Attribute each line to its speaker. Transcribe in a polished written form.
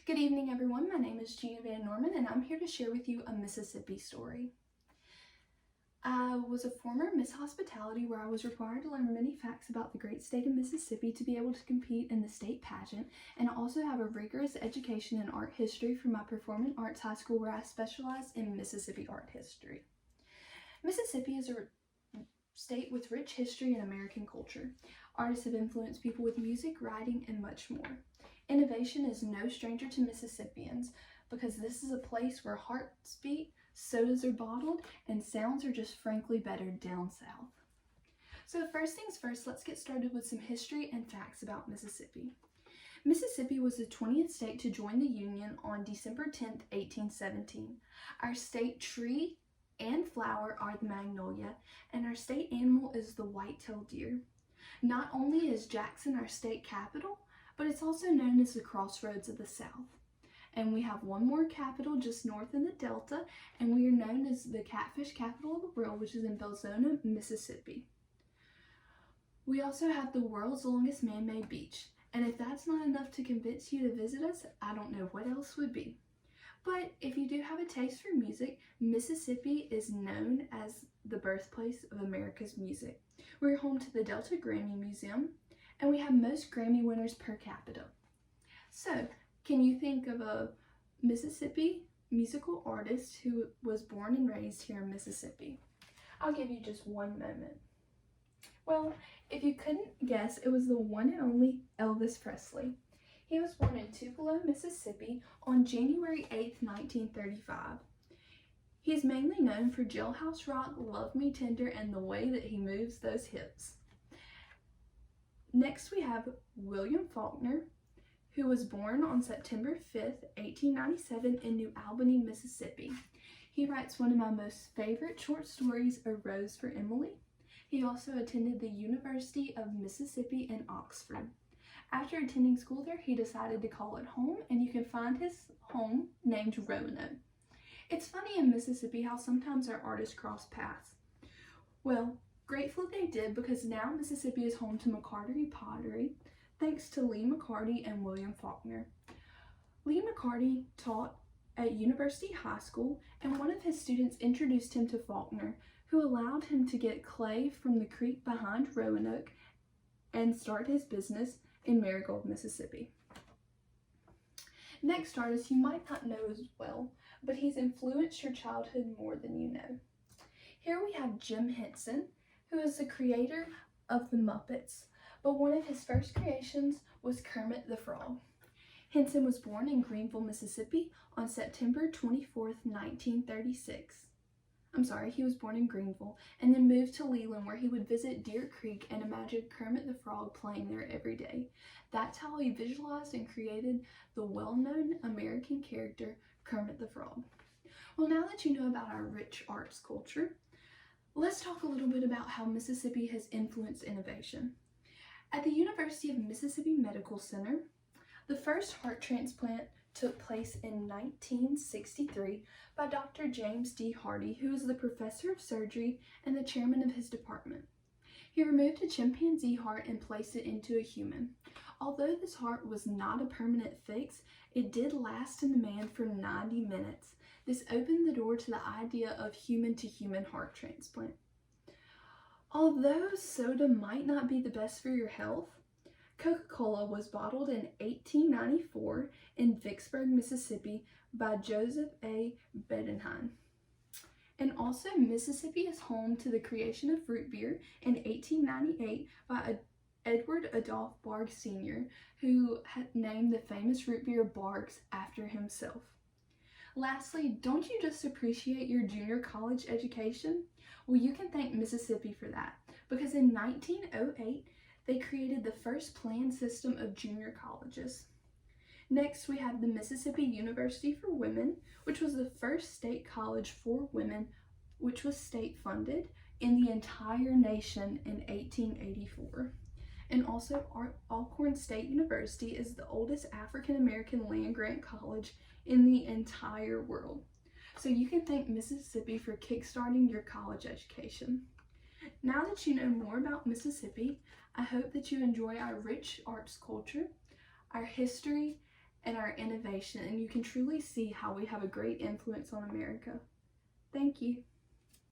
Speaker 1: Good evening, everyone. My name is Gina Van Norman, and I'm here to share with you a Mississippi story. I was a former Miss Hospitality where I was required to learn many facts about the great state of Mississippi to be able to compete in the state pageant, and I also have a rigorous education in art history from my Performing Arts High School where I specialize in Mississippi art history. Mississippi is a state with rich history and American culture. Artists have influenced people with music, writing, and much more. Innovation is no stranger to Mississippians because this is a place where hearts beat, sodas are bottled, and sounds are just frankly better down south. So first things first, let's get started with some history and facts about Mississippi. Mississippi was the 20th state to join the Union on December 10th, 1817. Our state tree and flower are the magnolia, and our state animal is the white-tailed deer. Not only is Jackson our state capital, but it's also known as the Crossroads of the South. And we have one more capital just north in the Delta, and we are known as the catfish capital of the world, which is in Belzoni, Mississippi. We also have the world's longest man-made beach, and if that's not enough to convince you to visit us, I don't know what else would be. But if you do have a taste for music, Mississippi is known as the birthplace of America's music. We're home to the Delta Grammy Museum, and we have most Grammy winners per capita. So, can you think of a Mississippi musical artist who was born and raised here in Mississippi? I'll give you just one moment. Well, if you couldn't guess, it was the one and only Elvis Presley. He was born in Tupelo, Mississippi on January 8th, 1935. He is mainly known for Jailhouse Rock, Love Me Tender, and the way that he moves those hips. Next we have William Faulkner, who was born on September 5th, 1897 in New Albany, Mississippi. He writes one of my most favorite short stories, A Rose for Emily. He also attended the University of Mississippi in Oxford. After attending school there, he decided to call it home, and you can find his home named Roanoke. It's funny in Mississippi how sometimes our artists cross paths. Well, grateful they did, because now Mississippi is home to McCarty Pottery, thanks to Lee McCarty and William Faulkner. Lee McCarty taught at University High School, and one of his students introduced him to Faulkner, who allowed him to get clay from the creek behind Roanoke and start his business in Marigold, Mississippi. Next artist you might not know as well, but he's influenced your childhood more than you know. Here we have Jim Henson, who is the creator of the Muppets, but one of his first creations was Kermit the Frog. Henson was born in Greenville, Mississippi on September 24th, 1936. He was born in Greenville and then moved to Leland, where he would visit Deer Creek and imagine Kermit the Frog playing there every day. That's how he visualized and created the well-known American character Kermit the Frog. Well, now that you know about our rich arts culture, let's talk a little bit about how Mississippi has influenced innovation. At the University of Mississippi Medical Center, the first heart transplant took place in 1963 by Dr. James D. Hardy, who was the professor of surgery and the chairman of his department. He removed a chimpanzee heart and placed it into a human. Although this heart was not a permanent fix, it did last in the man for 90 minutes. This opened the door to the idea of human-to-human heart transplant. Although soda might not be the best for your health, Coca-Cola was bottled in 1894 in Vicksburg, Mississippi by Joseph A. Bedenheim. And also, Mississippi is home to the creation of root beer in 1898 by Edward Adolph Barg Sr., who had named the famous root beer Bargs after himself. Lastly, don't you just appreciate your junior college education? Well, you can thank Mississippi for that, because in 1908, they created the first planned system of junior colleges. Next, we have the Mississippi University for Women, which was the first state college for women, which was state funded in the entire nation in 1884. And also, Alcorn State University is the oldest African-American land-grant college in the entire world. So you can thank Mississippi for kickstarting your college education. Now that you know more about Mississippi, I hope that you enjoy our rich arts culture, our history, and our innovation, and you can truly see how we have a great influence on America. Thank you.